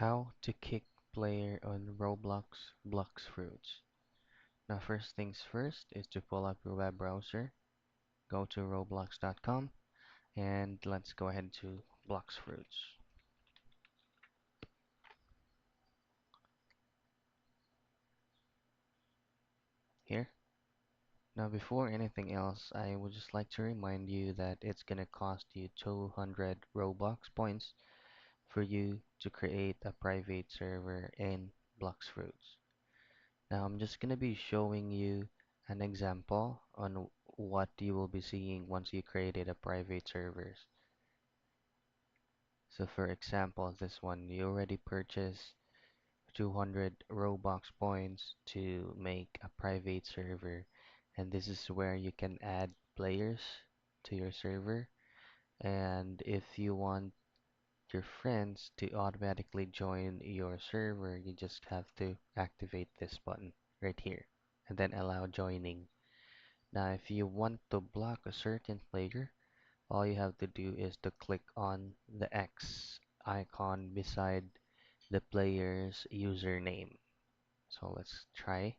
How to kick player on Roblox Blox Fruits. Now first things first is to pull up your web browser, go to roblox.com, and let's go ahead to Blox Fruits. Here. Now before anything else, I would just like to remind you that it's gonna cost you 200 Roblox points for you to create a private server in Blox Fruits. Now I'm just gonna be showing you an example on what you will be seeing once you created a private server. So for example, this one, you already purchased 200 Robux points to make a private server, and this is where you can add players to your server. And if you want your friends to automatically join your server, you just have to activate this button right here and then allow joining. Now, if you want to block a certain player, all you have to do is to click on the X icon beside the player's username. So let's try.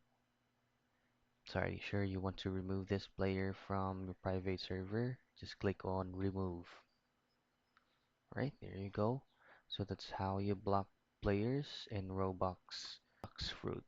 So are you sure you want to remove this player from your private server? Just click on remove. Right, there you go. So that's how you block players in Roblox Fruit.